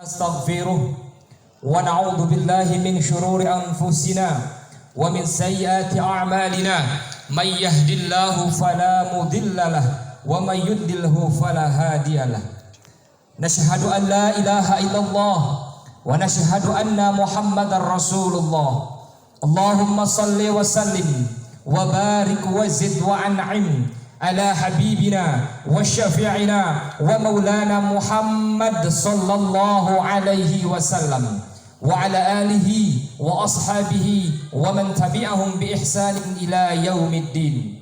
Astaghfiruh wa na'udzu billahi min shururi anfusina wa min sayyiati a'malina may yahdihillahu fala mudilla lahu wa may yudlilhu fala hadiyalah. Nashhadu an la ilaha illallah wa nashhadu anna Muhammadar Rasulullah. Allahumma salli wa sallim wa barik wa zid wa an'im ala habibina wa syafi'ina wa maulana Muhammad sallallahu alaihi wasallam wa ala alihi wa ashabihi wa man tabi'ahum bi ihsanin ila yaumiddin.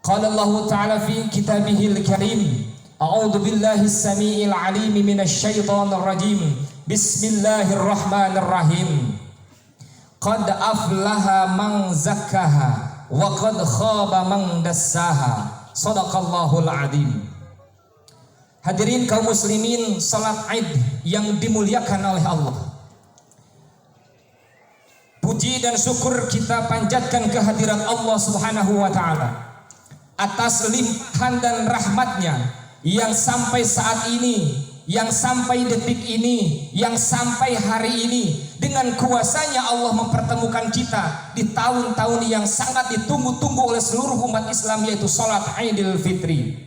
Qala Allah ta'ala fi kitabihil karim, a'udzu billahi as-sami'il 'alim minasy syaithanir rajim. Bismillahirrahmanirrahim. Qad aflaha man zakkaha wa qad khaba man dassaha. Shadaqallahul adzim. Hadirin kaum muslimin, salat Id yang dimuliakan oleh Allah. Puji dan syukur kita panjatkan kehadiran Allah Subhanahu wa taala atas limpahan dan rahmatnya yang sampai saat ini, yang sampai detik ini, yang sampai hari ini. Dengan kuasanya Allah mempertemukan kita di tahun-tahun yang sangat ditunggu-tunggu oleh seluruh umat Islam, yaitu sholat Idul Fitri.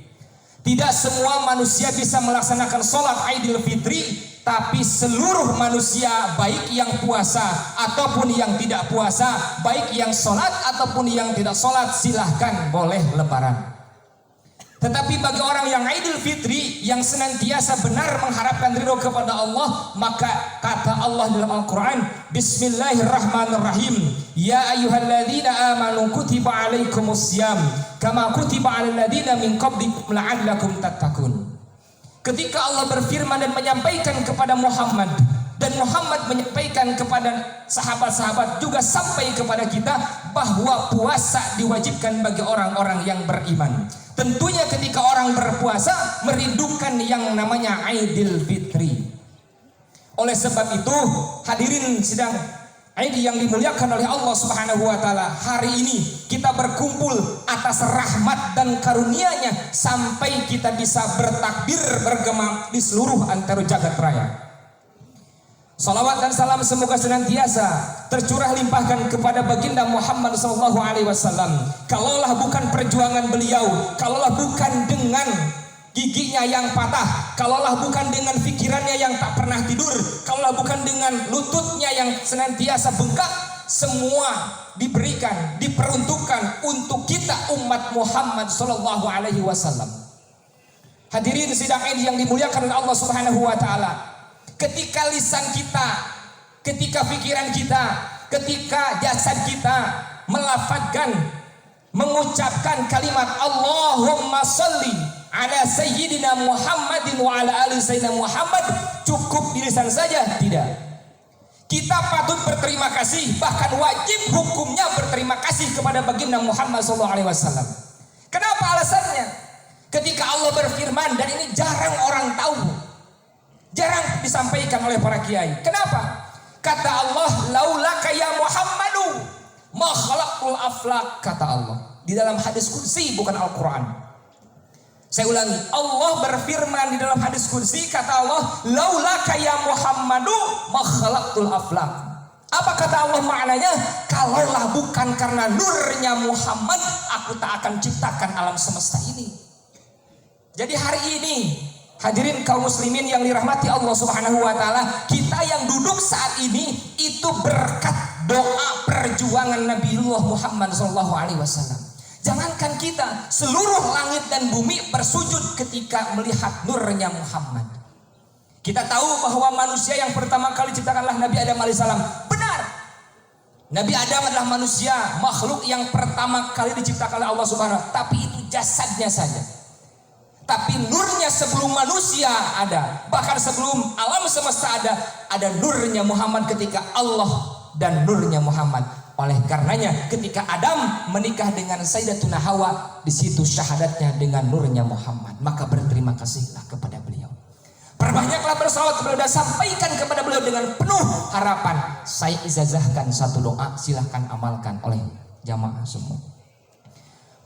Tidak semua manusia bisa melaksanakan sholat Idul Fitri, tapi seluruh manusia, baik yang puasa ataupun yang tidak puasa, baik yang sholat ataupun yang tidak sholat, silahkan boleh lebaran. Tetapi bagi orang yang Idul Fitri, yang senantiasa benar mengharapkan ridho kepada Allah, maka kata Allah dalam Al-Quran, Bismillahirrahmanirrahim, Ya ayyuhalladzina amanu kutiba alaikumussyam kama kutiba alal ladzina min qablikum la'allakum tattaqun. Ketika Allah berfirman dan menyampaikan kepada Muhammad, dan Muhammad menyampaikan kepada sahabat-sahabat, juga sampai kepada kita, bahwa puasa diwajibkan bagi orang-orang yang beriman. Tentunya ketika orang berpuasa merindukan yang namanya Idul Fitri. Oleh sebab itu, hadirin sidang Id yang dimuliakan oleh Allah Subhanahu wa taala, hari ini kita berkumpul atas rahmat dan karunia-Nya sampai kita bisa bertakbir bergema di seluruh antero jagat raya. Salawat dan salam semoga senantiasa tercurah limpahkan kepada baginda Muhammad sallallahu alaihi wasallam. Kalaulah bukan perjuangan beliau, kalaulah bukan dengan giginya yang patah, kalaulah bukan dengan pikirannya yang tak pernah tidur, kalaulah bukan dengan lututnya yang senantiasa bengkak, semua diberikan, diperuntukkan untuk kita umat Muhammad sallallahu alaihi wasallam. Hadirin sidang Id yang dimuliakan oleh Allah Subhanahu wa taala. Ketika lisan kita, ketika pikiran kita, ketika jasad kita melafadzkan, mengucapkan kalimat Allahumma salli ala sayyidina Muhammadin wa ala ali sayyidina Muhammad, cukup di lisan saja? Tidak. Kita patut berterima kasih, bahkan wajib hukumnya berterima kasih kepada baginda Muhammad SAW. Kenapa alasannya? Ketika Allah berfirman, dan ini jarang orang tahu, jarang disampaikan oleh para kiai. Kenapa? Kata Allah, laulaka ya Muhammadu ma khalaqul aflak, kata Allah di dalam hadis kursi, bukan Al-Quran. Saya ulangi, Allah berfirman di dalam hadis kursi, kata Allah, laulaka ya Muhammadu ma khalaqul aflak. Apa kata Allah maknanya? Kalaulah bukan karena nurnya Muhammad, aku tak akan ciptakan alam semesta ini. Jadi hari ini, hadirin kaum muslimin yang dirahmati Allah Subhanahu wa taala, kita yang duduk saat ini itu berkat doa perjuangan Nabiullah Muhammad sallallahu alaihi wasallam. Jangankan kita, seluruh langit dan bumi bersujud ketika melihat nurnya Muhammad. Kita tahu bahwa manusia yang pertama kali diciptakanlah Nabi Adam alaihissalam. Benar. Nabi Adam adalah manusia, makhluk yang pertama kali diciptakan oleh Allah Subhanahu wa taala, tapi itu jasadnya saja. Tapi nurnya sebelum manusia ada, bahkan sebelum alam semesta ada nurnya Muhammad ketika Allah dan nurnya Muhammad. Oleh karenanya ketika Adam menikah dengan Sayyidatuna Hawa, di situ syahadatnya dengan nurnya Muhammad. Maka berterima kasihlah kepada beliau. Perbanyaklah bersalawat kepada beliau, sampaikan kepada beliau dengan penuh harapan. Saya ijazahkan satu doa, silahkan amalkan oleh jamaah semua.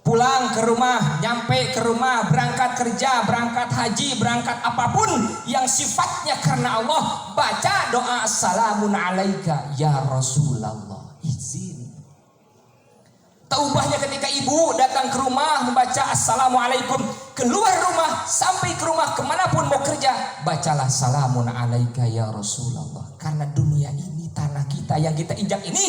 pulang ke rumah, nyampe ke rumah, berangkat kerja, berangkat haji, berangkat apapun yang sifatnya karena Allah, baca doa assalamun alaika ya Rasulullah. Izin. Taubahnya ketika ibu datang ke rumah membaca assalamualaikum, keluar rumah sampai ke rumah kemanapun mau kerja, bacalah salamun alaika ya Rasulullah. Karena dunia ini, tanah kita yang kita injak ini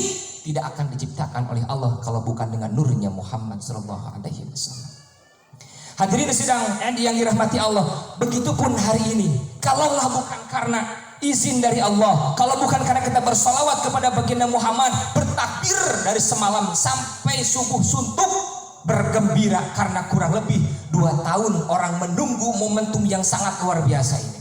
tidak akan diciptakan oleh Allah kalau bukan dengan nurnya Muhammad sallallahu alaihi wasallam. Hadirin sidang yang dirahmati Allah, begitupun hari ini, kalaulah bukan karena izin dari Allah, kalau bukan karena kita bersalawat kepada baginda Muhammad, bertakbir dari semalam sampai subuh suntuk, bergembira karena kurang lebih 2 tahun orang menunggu momentum yang sangat luar biasa ini.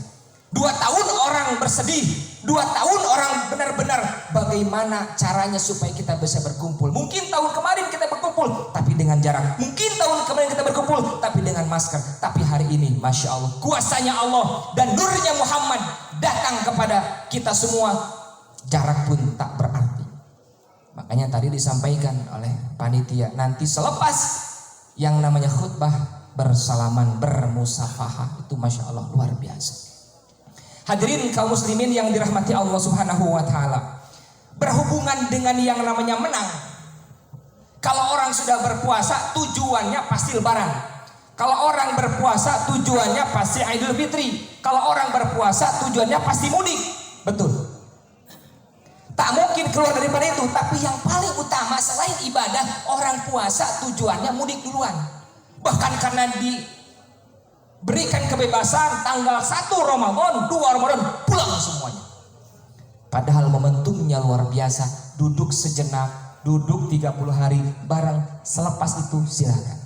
2 tahun orang bersedih, 2 tahun orang benar-benar bagaimana caranya supaya kita bisa berkumpul. Mungkin tahun kemarin kita berkumpul tapi dengan jarak, mungkin tahun kemarin kita berkumpul tapi dengan masker. Tapi hari ini Masya Allah, kuasanya Allah dan nurnya Muhammad datang kepada kita semua, jarak pun tak berarti. Makanya tadi disampaikan oleh panitia, nanti selepas yang namanya khutbah bersalaman, bermusafahah, itu Masya Allah luar biasa. Hadirin kaum muslimin yang dirahmati Allah subhanahu wa ta'ala, berhubungan dengan yang namanya menang. Kalau orang sudah berpuasa tujuannya pasti lebaran. Kalau orang berpuasa tujuannya pasti Idul Fitri. Kalau orang berpuasa tujuannya pasti mudik. Betul. Tak mungkin keluar daripada itu. Tapi yang paling utama selain ibadah, orang puasa tujuannya mudik duluan. Bahkan karena berikan kebebasan tanggal 1 Ramadan, 2 Ramadan pulang semuanya. Padahal momentumnya luar biasa. Duduk sejenak, duduk 30 hari, barang selepas itu silakan.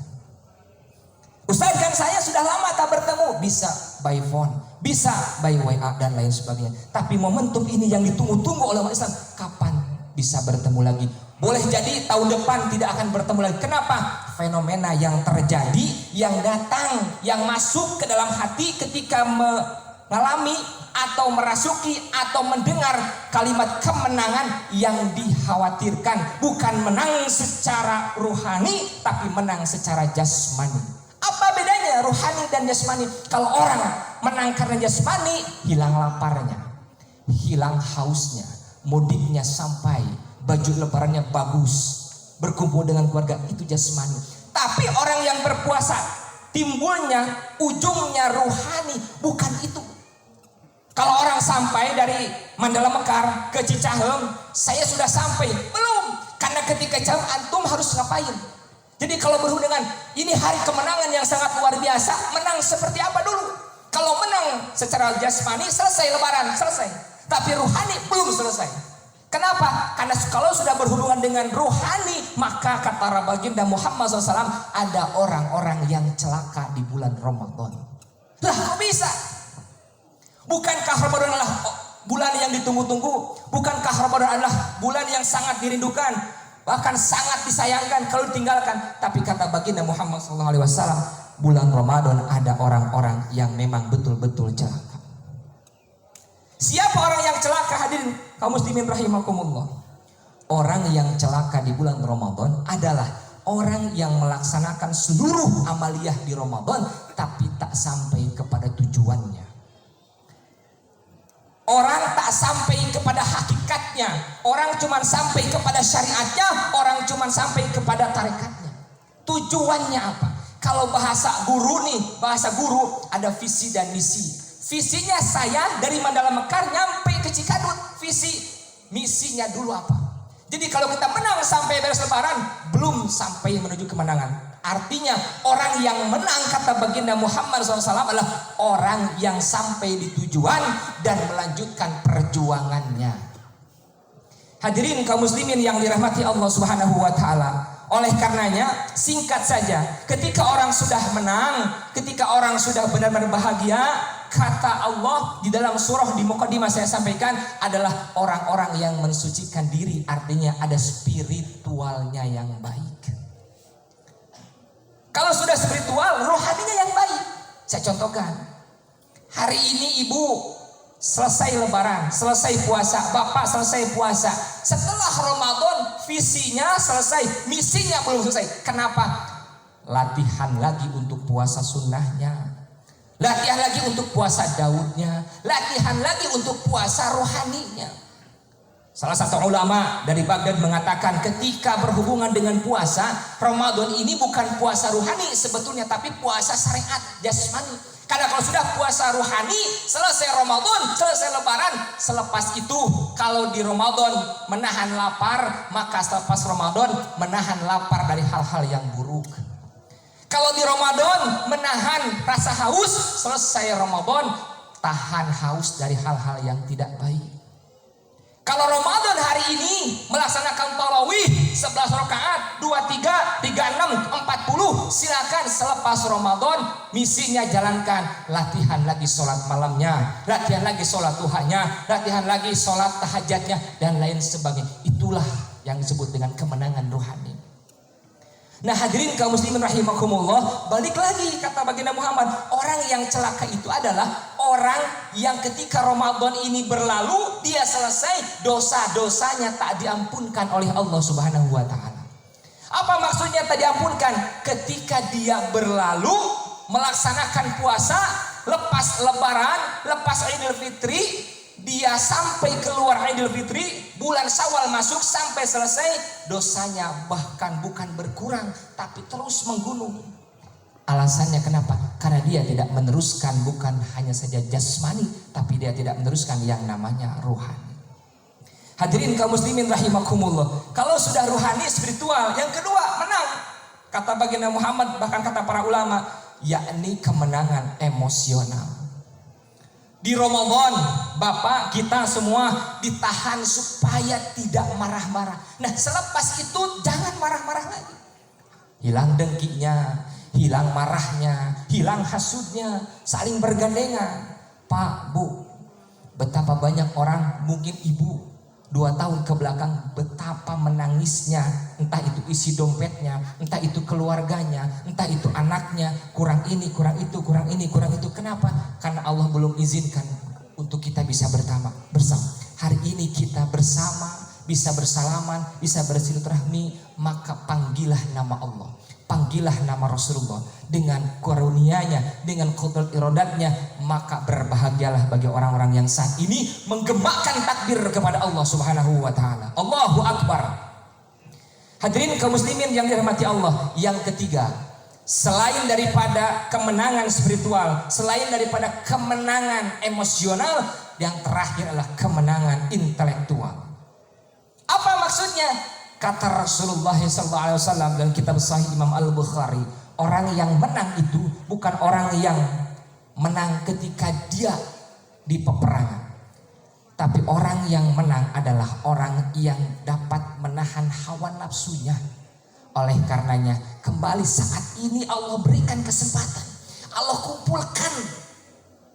Ustaz, kan saya sudah lama tak bertemu. Bisa by phone, bisa by WA dan lain sebagainya. Tapi momentum ini yang ditunggu-tunggu oleh umat Islam, kapan bisa bertemu lagi? Boleh jadi tahun depan tidak akan bertemu lagi. Kenapa? Fenomena yang terjadi, yang datang, yang masuk ke dalam hati ketika mengalami atau merasuki atau mendengar kalimat kemenangan yang dikhawatirkan. Bukan menang secara ruhani, tapi menang secara jasmani. Apa bedanya ruhani dan jasmani? Kalau orang menang karena jasmani, hilang laparnya, hilang hausnya, mudiknya sampai, baju lebarannya bagus, berkumpul dengan keluarga, itu jasmani. Tapi orang yang berpuasa, timbulnya ujungnya ruhani, bukan itu. Kalau orang sampai dari Mandala Mekar ke Cicahem, saya sudah sampai, belum. Karena ketika jam antum harus ngapain? Jadi kalau berhubungan, ini hari kemenangan yang sangat luar biasa, menang seperti apa dulu? Kalau menang secara jasmani, selesai lebaran, selesai. Tapi ruhani belum selesai. Kenapa? Karena kalau sudah berhubungan dengan ruhani, maka kata baginda Muhammad SAW, ada orang-orang yang celaka di bulan Ramadan. Lah kok bisa? Bukankah Ramadan adalah bulan yang ditunggu-tunggu? Bukankah Ramadan adalah bulan yang sangat dirindukan? Bahkan sangat disayangkan kalau ditinggalkan. Tapi kata baginda Muhammad SAW, bulan Ramadan ada orang-orang yang memang betul-betul celaka. Siapa orang yang celaka, hadirin kaum muslimin rahimakumullah? Orang yang celaka di bulan Ramadan adalah orang yang melaksanakan seluruh amaliyah di Ramadan tapi tak sampai kepada tujuannya. Orang tak sampai kepada hakikatnya. Orang cuma sampai kepada syariatnya. Orang cuma sampai kepada tarekatnya. Tujuannya apa? Kalau bahasa guru nih, bahasa guru ada visi dan misi. Visinya saya dari Mandala Mekar nyampe ke Cikadut. Visi, misinya dulu apa? Jadi kalau kita menang sampai beres lebaran, belum sampai menuju kemenangan. Artinya orang yang menang kata baginda Muhammad SAW adalah orang yang sampai di tujuan dan melanjutkan perjuangannya. Hadirin kaum muslimin yang dirahmati Allah Subhanahu wa taala. Oleh karenanya singkat saja, ketika orang sudah menang, ketika orang sudah benar-benar bahagia, kata Allah di dalam surah di Muqaddimah saya sampaikan adalah orang-orang yang mensucikan diri. Artinya ada spiritualnya yang baik. Kalau sudah spiritual, rohaninya yang baik. Saya contohkan. Hari ini ibu selesai lebaran, selesai puasa, bapak selesai puasa. Setelah Ramadan visinya selesai, misinya belum selesai. Kenapa? latihan lagi untuk puasa sunnahnya, latihan lagi untuk puasa Daudnya, latihan lagi untuk puasa rohaninya. Salah satu ulama dari Baghdad mengatakan ketika berhubungan dengan puasa Ramadan ini bukan puasa rohani sebetulnya, tapi puasa syariat jasmani. Karena kalau sudah puasa rohani, selesai Ramadan, selesai Lebaran, selepas itu kalau di Ramadan menahan lapar, maka selepas Ramadan menahan lapar dari hal-hal yang buruk. Kalau di Ramadan menahan rasa haus, selesai Ramadan tahan haus dari hal-hal yang tidak baik. Kalau Ramadan hari ini melaksanakan tarawih 11 rakaat, 23, 36, 40, silakan selepas Ramadan misinya jalankan, latihan lagi sholat malamnya, latihan lagi sholat duhanya, latihan lagi sholat tahajudnya dan lain sebagainya. Itulah yang disebut dengan kemenangan rohani. Nah hadirin kaum muslimin rahimakumullah, balik lagi kata baginda Muhammad, orang yang celaka itu adalah orang yang ketika Ramadan ini berlalu, dia selesai, dosa-dosanya tak diampunkan oleh Allah Subhanahu wa taala. Apa maksudnya tak diampunkan? Ketika dia berlalu melaksanakan puasa, lepas Lebaran, lepas Idul Fitri, dia sampai keluar Idul Fitri, bulan Syawal masuk sampai selesai, dosanya bahkan bukan berkurang tapi terus menggunung. Alasannya kenapa? Karena dia tidak meneruskan bukan hanya saja jasmani, tapi dia tidak meneruskan yang namanya rohani. Hadirin kaum muslimin rahimakumullah, kalau sudah rohani spiritual, yang kedua menang. Kata baginda Muhammad, bahkan kata para ulama, yakni kemenangan emosional. Di Ramadan, Bapak kita semua ditahan supaya tidak marah-marah. Nah selepas itu jangan marah-marah lagi. Hilang dengkinya, hilang marahnya, hilang hasudnya, saling bergandengan. Pak, Bu, betapa banyak orang, mungkin ibu 2 tahun ke belakang betapa menangisnya, entah itu isi dompetnya, entah itu keluarganya, entah itu anaknya, kurang ini, kurang itu, kurang ini, kurang itu. Kenapa? Karena Allah belum izinkan untuk kita bisa bersama. Hari ini kita bersama, bisa bersalaman, bisa bersilaturahmi, maka panggillah nama Allah, panggillah nama Rasulullah dengan karunia-Nya, dengan qudrat iradatnya, maka berbahagialah bagi orang-orang yang saat ini menggemakan takbir kepada Allah Subhanahu wa taala. Allahu Akbar. Hadirin kaum muslimin yang dirahmati Allah, yang ketiga, selain daripada kemenangan spiritual, selain daripada kemenangan emosional, yang terakhir adalah kemenangan intelektual. Apa maksudnya? Kata Rasulullah SAW dalam kitab Sahih Imam Al-Bukhari, orang yang menang itu bukan orang yang menang ketika dia di peperangan, tapi orang yang menang adalah orang yang dapat menahan hawa nafsunya. Oleh karenanya, kembali saat ini Allah berikan kesempatan, Allah kumpulkan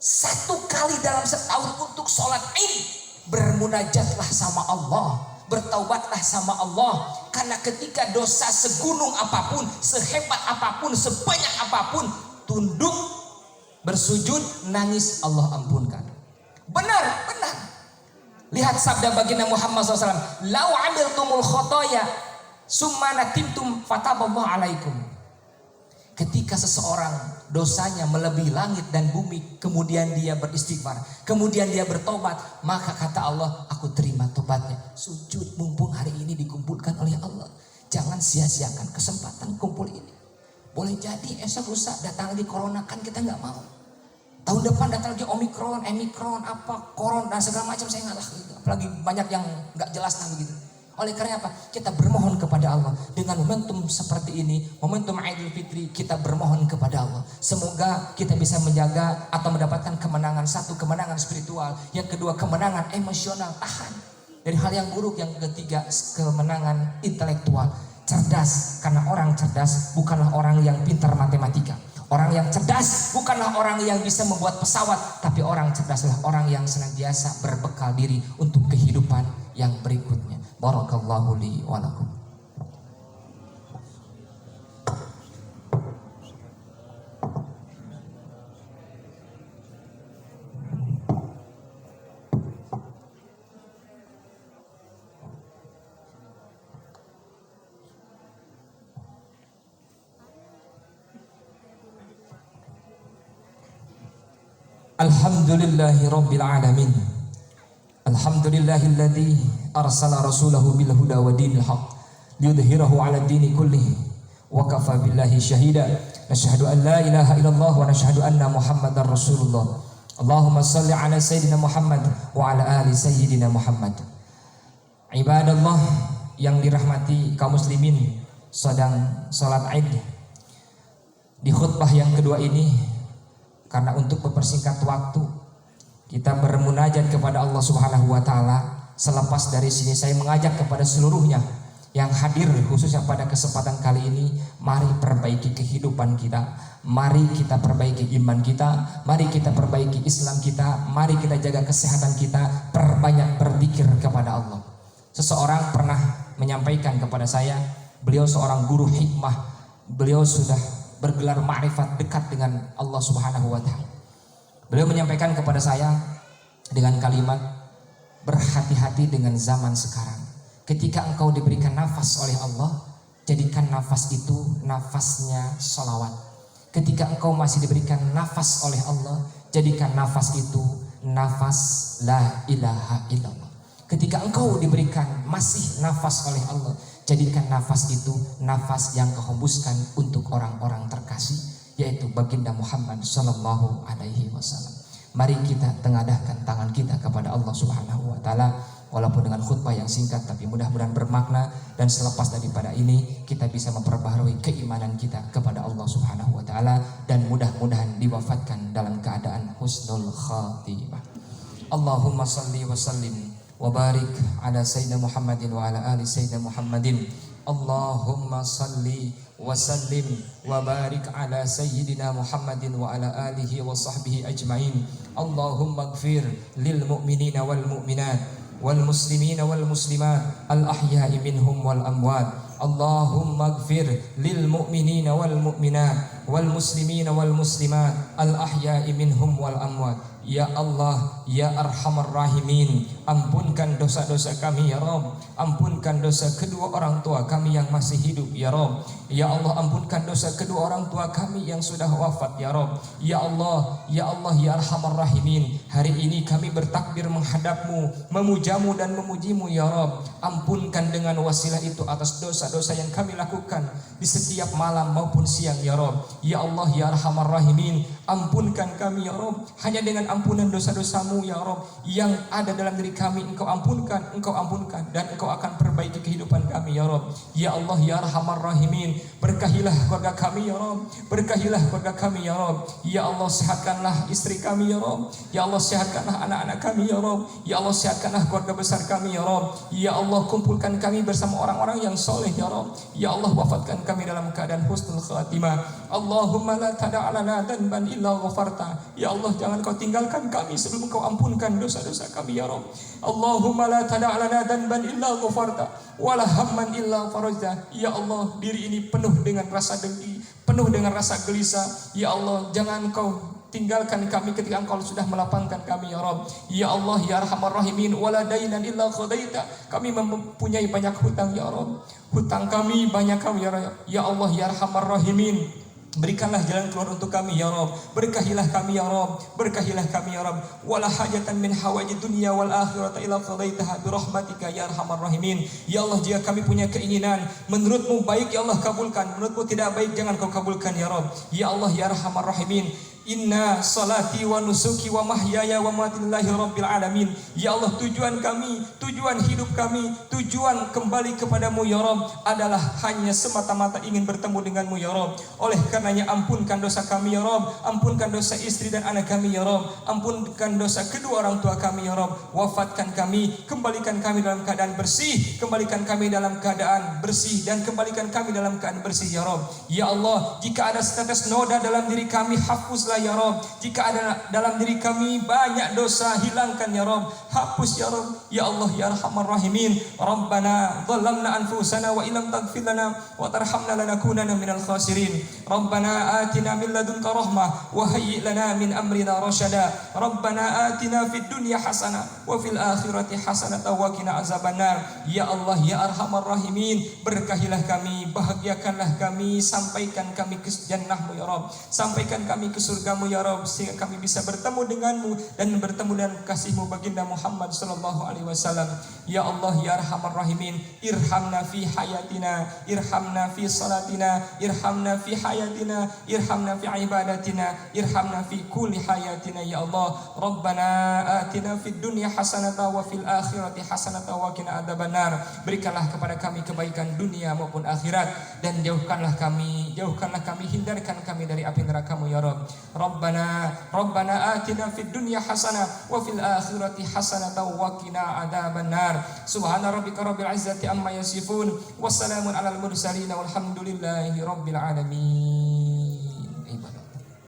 1 kali dalam setahun untuk sholat Id. Bermunajatlah sama Allah, bertaubatlah sama Allah. Karena ketika dosa segunung apapun, sehebat apapun, sebanyak apapun, tunduk, bersujud, nangis, Allah ampunkan. Benar. Lihat sabda baginda Muhammad SAW, lau amiltumul khotoya summa natimtum fataballahu alaikum. Ketika seseorang dosanya melebihi langit dan bumi, kemudian dia beristighfar, kemudian dia bertobat, maka kata Allah, aku terima tobatnya. Sujud mumpung hari ini dikumpulkan oleh Allah. Jangan sia-siakan kesempatan kumpul ini. Boleh jadi esok lusa datang lagi corona, kan kita nggak mau. Tahun depan datang lagi omikron, koron dan segala macam, saya ngalah gitu. Apalagi banyak yang nggak jelas lah begitu. Oleh karena apa? Kita bermohon kepada Allah dengan momentum seperti ini, momentum Idul Fitri, kita bermohon kepada Allah. Semoga kita bisa menjaga atau mendapatkan kemenangan. 1, kemenangan spiritual. Yang kedua, kemenangan emosional, tahan dari hal yang buruk. Yang ketiga, kemenangan intelektual, cerdas. Karena orang cerdas bukanlah orang yang pintar matematika. Orang yang cerdas bukanlah orang yang bisa membuat pesawat, tapi orang cerdas adalah orang yang senantiasa berbekal diri untuk kehidupan yang berikutnya. Barakallahu li wa lakum. Alhamdulillahi Rabbil Alamin. Alhamdulillahilladzi arsala rasulahu bil huda wa dinil haq liyudhhirahu 'ala dini kullih wa kafa billahi syahida. Nashhadu an la ilaha illallah wa nashhadu anna Muhammadar Rasulullah. Allahumma salli ala sayyidina Muhammad wa ala ali sayyidina Muhammad. Ibadallah yang dirahmati kaum muslimin, sedang salat Id. Di khutbah yang kedua ini, karena untuk mempersingkat waktu, kita bermunajat kepada Allah Subhanahu wa taala. Selepas dari sini saya mengajak kepada seluruhnya yang hadir khususnya pada kesempatan kali ini, mari perbaiki kehidupan kita, mari kita perbaiki iman kita, mari kita perbaiki Islam kita, mari kita jaga kesehatan kita, perbanyak berzikir kepada Allah. Seseorang pernah menyampaikan kepada saya, beliau seorang guru hikmah, beliau sudah bergelar ma'rifat dekat dengan Allah Subhanahu wa taala. Beliau menyampaikan kepada saya dengan kalimat, berhati-hati dengan zaman sekarang. Ketika engkau diberikan nafas oleh Allah, jadikan nafas itu nafasnya sholawat. Ketika engkau masih diberikan nafas oleh Allah, jadikan nafas itu nafas la ilaha illallah. Ketika engkau diberikan masih nafas oleh Allah, jadikan nafas itu nafas yang kau hembuskan untuk orang-orang terkasih, yaitu baginda Muhammad sallallahu alaihi wasallam. Mari kita tengadahkan tangan kita kepada Allah Subhanahu wa taala, walaupun dengan khutbah yang singkat tapi mudah-mudahan bermakna, dan selepas daripada ini kita bisa memperbaharui keimanan kita kepada Allah Subhanahu wa taala, dan mudah-mudahan diwafatkan dalam keadaan husnul khatimah. Allahumma salli wa sallim wa barik ala sayyidina Muhammadin wa ala ali sayyidina Muhammadin. Allahumma salli wa sallim wa barik ala sayyidina Muhammadin wa ala alihi wa sahbihi ajma'in. Allahumma ighfir lil mu'minina wal mu'minat wal muslimina wal muslimat al ahya'i minhum wal amwat. Allahumma ighfir lil mu'minina wal mu'minat wal muslimina wal muslimat al ahya'i minhum wal amwat. Ya Allah, ya Arhamar Rahimin, ampunkan dosa-dosa kami ya Rabb. Ampunkan dosa kedua orang tua kami yang masih hidup ya Rabb. Ya Allah, ampunkan dosa kedua orang tua kami yang sudah wafat ya Rabb. Ya Allah, ya Allah, ya Arhamar Rahimin, hari ini kami bertakbir menghadap-Mu, memujamu dan memujimu ya Rabb. Ampunkan dengan wasilah itu atas dosa-dosa yang kami lakukan di setiap malam maupun siang ya Rabb. Ya Allah, ya Arhamar Rahimin, ampunkan kami ya Rabb. Hanya dengan ampunan dosa-dosa-Mu ya Rabb yang ada dalam diri kami, Engkau ampunkan, dan Engkau akan perbaiki kehidupan kami ya Rabb. Ya Allah, ya Arhamar Rahimin, berkahilah keluarga kami ya Rabb, berkahilah keluarga kami ya Rabb. Ya Allah, sehatkanlah istri kami ya Rabb. Ya Allah, sehatkanlah anak-anak kami ya Rabb. Ya Allah, sehatkanlah keluarga besar kami ya Rabb. Ya Allah, kumpulkan kami bersama orang-orang yang soleh ya Rabb. Ya Allah, wafatkan kami dalam keadaan husnul khatimah. Allahumma la tada' lana dhanban illa ghafarta. Ya Allah, jangan Kau tinggalkan kami sebelum Kau ampunkan dosa-dosa kami ya Rabb. Allahumma la tada' lana dhanban illa ghafarta wala hamman illa farajta. Ya Allah, diri ini penuh dengan rasa dengki, penuh dengan rasa gelisah. Ya Allah, jangan Kau tinggalkan kami ketika Engkau sudah melapangkan kami ya Rabb. Ya Allah, ya Arhamar Rahimin, wala dainan illa qadaita. Kami mempunyai banyak hutang ya Rabb. Hutang kami banyak kami ya Rabb. Ya Allah, ya Arhamar Rahimin, berikanlah jalan keluar untuk kami ya Rabb. Berkahilah kami ya Rabb, berkahilah kami ya Rabb. Wala hajatan min hawaji dunya wal akhirata illa qadaitaha bi rahmatika ya Arhamar Rahimin. Ya Allah, jika kami punya keinginan menurut-Mu baik ya Allah kabulkan, menurut-Mu tidak baik jangan Kau kabulkan ya Rabb. Ya Allah, ya Arhamar Rahimin, inna salati wa nusuki wa mahyaya wa mamati lillahi rabbil alamin. Ya Allah, tujuan kami, tujuan hidup kami, tujuan kembali kepadamu ya Rabb adalah hanya semata-mata ingin bertemu denganmu ya Rabb. Oleh karenanya ampunkan dosa kami ya Rabb, ampunkan dosa istri dan anak kami ya Rabb, ampunkan dosa kedua orang tua kami ya Rabb. Wafatkan kami, kembalikan kami dalam keadaan bersih, kembalikan kami dalam keadaan bersih, dan kembalikan kami dalam keadaan bersih ya Rabb. Ya Allah, jika ada setetes noda dalam diri kami, hapuslah ya Rabb. Jika ada dalam diri kami banyak dosa, hilangkan ya Rabb, hapus ya Rabb. Ya Allah, ya Arhamar Rahimin, Rabbana dhallamna anfusana wa illam taghfir lana wa tarhamna lanakunanna minal khasirin. Rabbana atina min ladunka rahmah wa hayyi lana min amrina rasyada. Rabbana atina fid dunya hasanah wa fil akhirati hasanah wa qina azabannar. Ya Allah, ya Arhamar Rahimin, berkahilah kami, bahagiakanlah kami, sampaikan kami ke jannah-Mu ya Rabb, sampaikan kami ke surga surgamu ya Rabb, sehingga kami bisa bertemu denganmu dan bertemu dengan kasihmu baginda Muhammad sallallahu alaihi wasallam. Ya Allah ya Arhamar Rahimin, irhamna fi hayatina, irhamna fi salatina, irhamna fi hayatina, irhamna fi ibadatina, irhamna fi kulli hayatina ya Allah. Rabbana atina fid dunya hasanatan wa fil akhirati hasanatan wa qina adzabannar. Berikanlah kepada kami kebaikan dunia maupun akhirat, dan jauhkanlah kami, hindarkan kami dari api neraka-Mu ya Rabb. Rabbana atina fid dunya hasanah wa fil akhirati hasanatan wa qina adzabannar. Subhana rabbika rabbil izzati amma yasifun, wassalamun alal mursalin walhamdulillahi rabbil alamin.